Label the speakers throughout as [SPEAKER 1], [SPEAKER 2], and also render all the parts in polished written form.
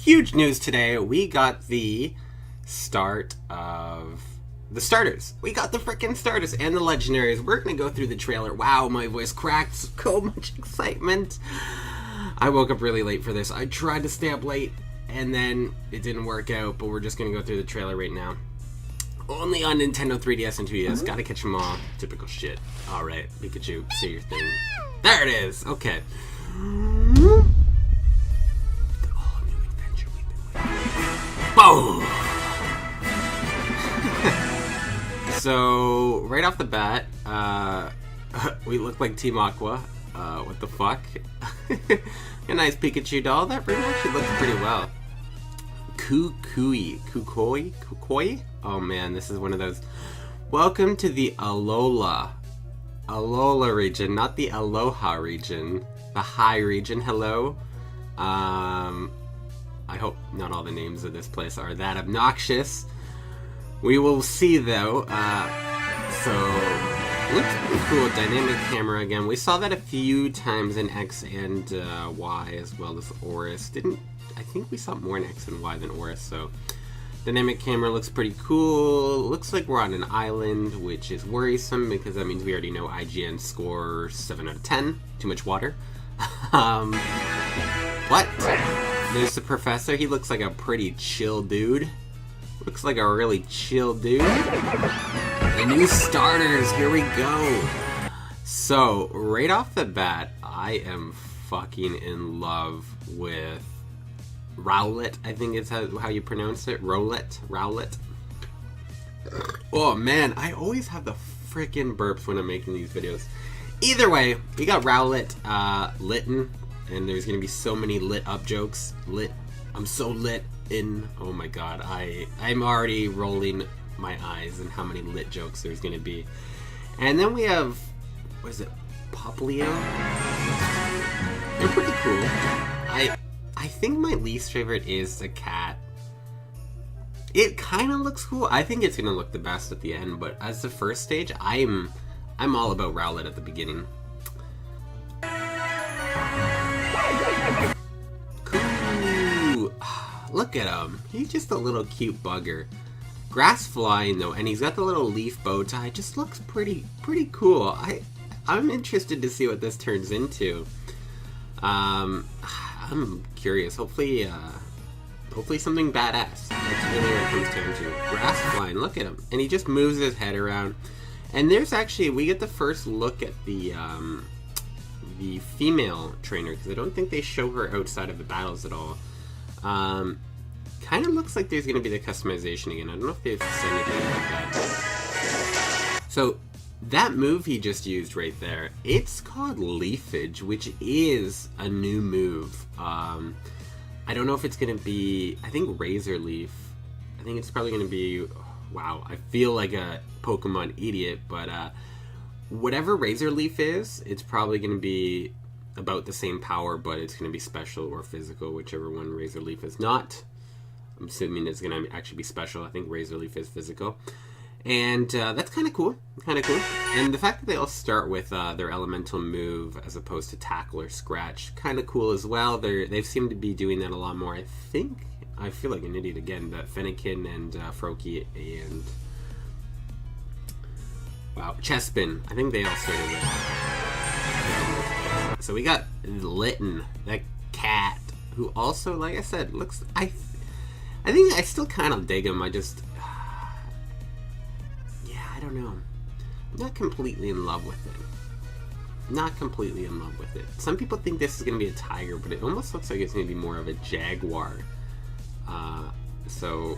[SPEAKER 1] huge news today. We got the start of the starters. We got the freaking starters and the legendaries. We're going to go through the trailer. Wow, my voice cracked. So much excitement. I woke up really late for this. I tried to stay up late and then it didn't work out, but we're just going to go through the trailer right now. Only on Nintendo 3DS and 2DS. Gotta catch them all. Typical shit. Alright, Pikachu, say your thing. There it is! Okay. The all-new adventure we've been waiting. Boom! So, right off the bat, we look like Team Aqua. What the fuck? A nice Pikachu doll. That actually looks pretty well. Kukoi? Oh man, this is one of those. Welcome to the Alola region, not the Aloha region. The High region, hello. I hope not all the names of this place are that obnoxious. We will see though. So, looks pretty cool. Dynamic camera again. We saw that a few times in X and Y as well as Oris. I think we saw more in X and Y than Oris, so dynamic camera looks pretty cool. Looks like we're on an island, which is worrisome because that means we already know IGN score 7 out of 10. Too much water. What? There's the professor. He looks like a pretty chill dude. Looks like a really chill dude. The new starters, here we go. So, right off the bat, I am fucking in love with Rowlet, I think is how you pronounce it. Rowlet. Oh man, I always have the freaking burps when I'm making these videos. Either way, we got Rowlet, Litten, and there's gonna be so many lit up jokes. I'm so lit in. Oh my god, I'm already rolling my eyes and how many lit jokes there's gonna be. And then we have, what is it, Popplio? They're pretty cool. I think my least favorite is the cat. It kind of looks cool. I think it's gonna look the best at the end, but as the first stage, I'm all about Rowlet at the beginning. Cool. Look at him. He's just a little cute bugger. Grass flying though, and he's got the little leaf bow tie. Just looks pretty cool. I'm interested to see what this turns into. I'm curious. Hopefully something badass. That's really what it comes down to. Grass flying. Look at him, and he just moves his head around. And there's actually, we get the first look at the female trainer because I don't think they show her outside of the battles at all. Kind of looks like there's going to be the customization again. I don't know if they've said anything about that. So that move he just used right there, it's called Leafage, which is a new move. I don't know if it's going to be, I think Razor Leaf. I think it's probably going to be, wow, I feel like a Pokemon idiot, but whatever Razor Leaf is, it's probably going to be about the same power, but it's going to be special or physical, whichever one Razor Leaf is not. I'm assuming it's going to actually be special. I think Razor Leaf is physical. And that's kind of cool. And the fact that they all start with their elemental move as opposed to tackle or scratch, kind of cool as well. They've seemed to be doing that a lot more. I feel like an idiot again, but Fennekin and Froakie and wow, Chespin. I think they all started with that. So we got Litten, that cat, who also, like I said, looks. I think I still kind of dig him. I don't know. I'm not completely in love with it. Some people think this is going to be a tiger, but it almost looks like it's going to be more of a jaguar. So,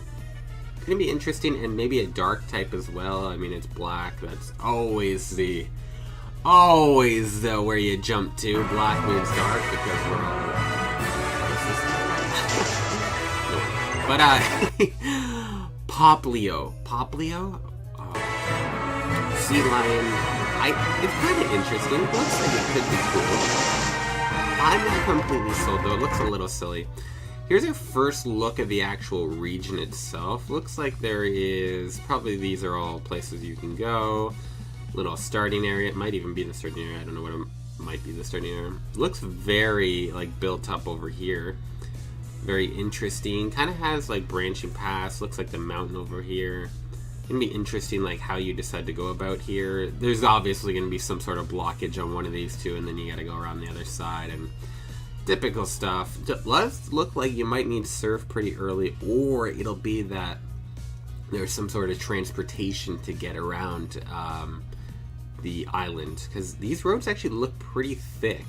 [SPEAKER 1] it's going to be interesting, and maybe a dark type as well. I mean, it's black. That's always the where you jump to. Black means dark because we're all... But, Popplio? Sea lion. It's kind of interesting. It looks like it could be cool. I'm not completely sold though. It looks a little silly. Here's our first look at the actual region itself. Looks like there is, probably these are all places you can go. Little starting area. It might even be the starting area. I don't know what it might be the starting area. Looks very like built up over here. Very interesting. Kind of has like branching paths. Looks like the mountain over here. Gonna be interesting like how you decide to go about here. There's obviously gonna be some sort of blockage on one of these two, and then you gotta go around the other side, and typical stuff. Does look like you might need surf pretty early, or it'll be that there's some sort of transportation to get around the island, because these roads actually look pretty thick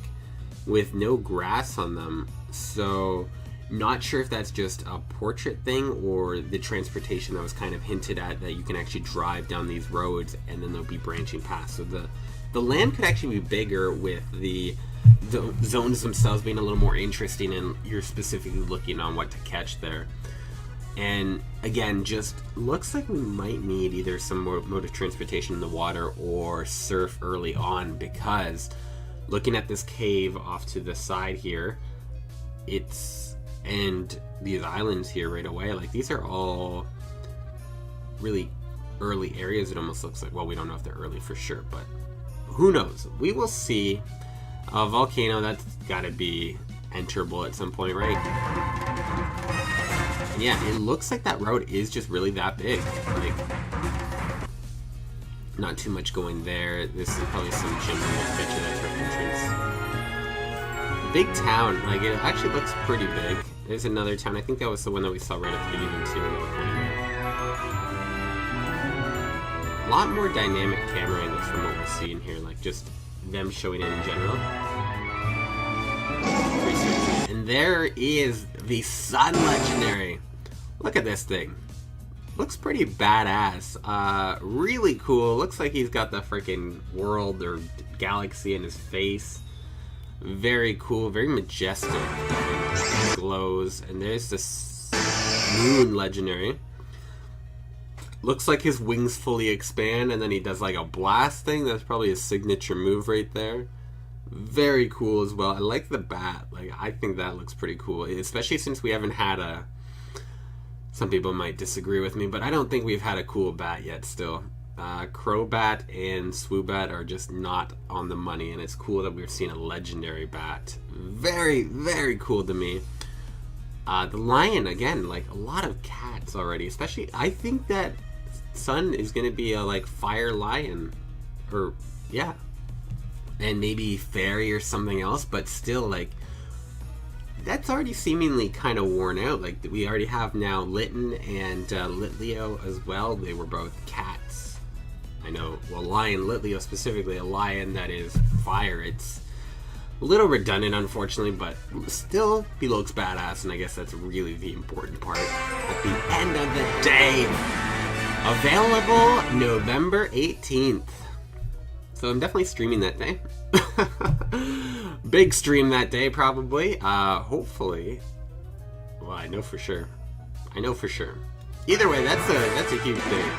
[SPEAKER 1] with no grass on them. So not sure if that's just a portrait thing or the transportation that was kind of hinted at, that you can actually drive down these roads and then there'll be branching paths. So the land could actually be bigger with the zones themselves being a little more interesting, and you're specifically looking on what to catch there. And again, just looks like we might need either some more mode of transportation in the water or surf early on, because looking at this cave off to the side here, and these islands here right away, like these are all really early areas. It almost looks like, well, we don't know if they're early for sure, but who knows? We will see. A volcano, that's gotta be enterable at some point, right? And yeah, it looks like that road is just really that big. Like, not too much going there. This is probably some gym picture that's her entrance. Big town, like it actually looks pretty big. There's another town. I think that was the one that we saw right at the beginning too. A lot more dynamic camera angles from what we're seeing here, like just them showing it in general. And there is the Sun Legendary. Look at this thing. Looks pretty badass. Really cool. Looks like he's got the freaking world or galaxy in his face. Very cool, very majestic. It glows. And there's this Moon Legendary. Looks like his wings fully expand, and then he does like a blast thing. That's probably his signature move right there. Very cool as well. I like the bat. Like, I think that looks pretty cool, especially since we haven't had a... Some people might disagree with me, but I don't think we've had a cool bat yet still. Crobat and Swoobat are just not on the money, and it's cool that we're seeing a legendary bat. Very, very cool to me. The lion, again, like a lot of cats already, especially, I think that Sun is going to be a like fire lion, or yeah, and maybe fairy or something else, but still, like, that's already seemingly kind of worn out. Like, we already have now Litten and Litleo as well. They were both cats. I know, well, lion, Litleo specifically, a lion that is fire. It's a little redundant, unfortunately, but still, he looks badass, and I guess that's really the important part at the end of the day. Available November 18th. So I'm definitely streaming that day. Big stream that day, probably. Hopefully. Well, I know for sure. Either way, that's a huge thing.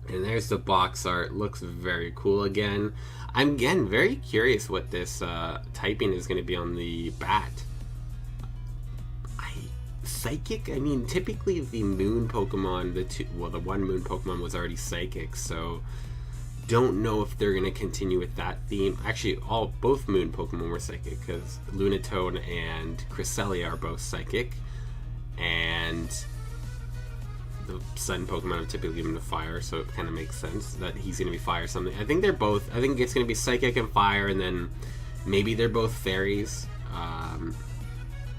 [SPEAKER 1] And there's the box art. Looks very cool again. I'm, again, very curious what this typing is going to be on the bat. Psychic? I mean, typically the moon Pokemon, the one moon Pokemon was already psychic, so don't know if they're going to continue with that theme. Actually, both moon Pokemon were psychic, because Lunatone and Cresselia are both psychic, and the sun Pokemon have typically given to fire, so it kind of makes sense that he's going to be fire or something. I think they're both. I think it's going to be psychic and fire, and then maybe they're both fairies.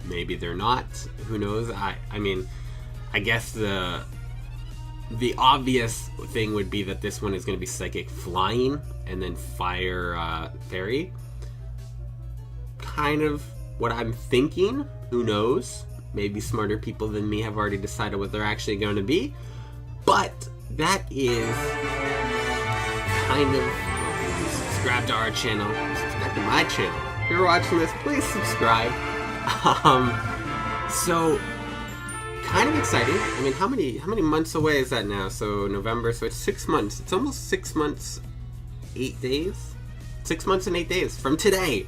[SPEAKER 1] Maybe they're not. Who knows? I mean, I guess the obvious thing would be that this one is going to be psychic flying, and then fire fairy. Kind of what I'm thinking. Who knows? Maybe smarter people than me have already decided what they're actually going to be. But that is kind of... Subscribe to our channel. Subscribe to my channel. If you're watching this, please subscribe. So, kind of exciting. I mean, how many months away is that now? So, November, so it's 6 months. It's almost 6 months, 8 days? 6 months and 8 days from today.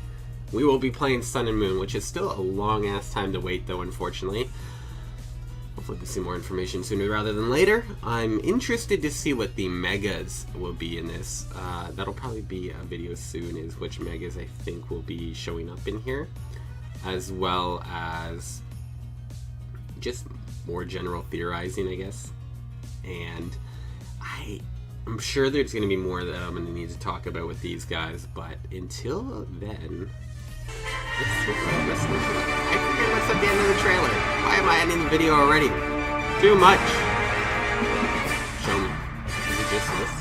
[SPEAKER 1] We will be playing Sun and Moon, which is still a long-ass time to wait, though, unfortunately. Hopefully we'll see more information sooner rather than later. I'm interested to see what the Megas will be in this. That'll probably be a video soon, is which Megas I think will be showing up in here. As well as just more general theorizing, I guess. And I'm sure there's going to be more that I'm going to need to talk about with these guys, but until then, I forget what's at the end of the trailer. Why am I ending the video already? Too much. Show me. Is it just this?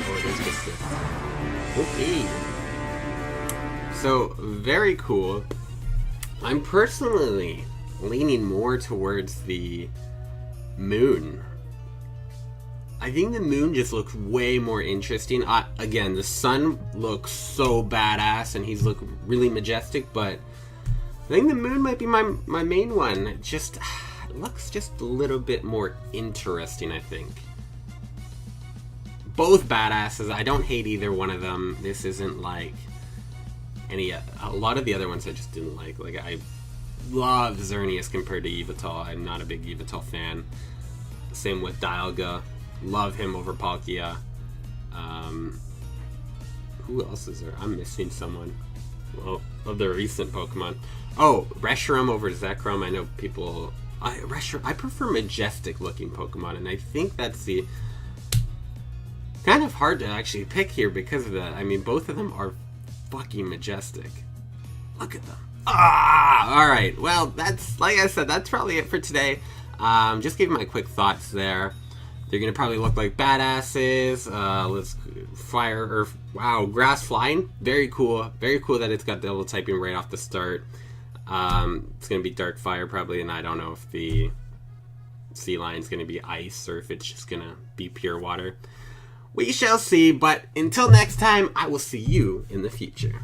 [SPEAKER 1] Oh, it is just this. Okay. So, very cool. I'm personally leaning more towards the moon. I think the moon just looks way more interesting. Again, the sun looks so badass and he's look really majestic, but I think the moon might be my main one. It looks just a little bit more interesting, I think. Both badasses. I don't hate either one of them. This isn't like a lot of the other ones I just didn't like. Like, I love Xerneas compared to Yveltal. I'm not a big Yveltal fan. Same with Dialga. Love him over Palkia. Who else is there? I'm missing someone. Well, of the recent Pokemon. Oh, Reshiram over Zekrom. I know people... I prefer majestic looking Pokemon, and I think that's the... kind of hard to actually pick here because of that. I mean, both of them are fucking majestic. Look at them. Alright. Well, that's, like I said, that's probably it for today. Just giving my quick thoughts there. They're gonna probably look like badasses. Wow, grass flying. Very cool. Very cool that it's got double typing right off the start. It's gonna be dark fire probably, and I don't know if the sea lion's gonna be ice or if it's just gonna be pure water. We shall see, but until next time, I will see you in the future.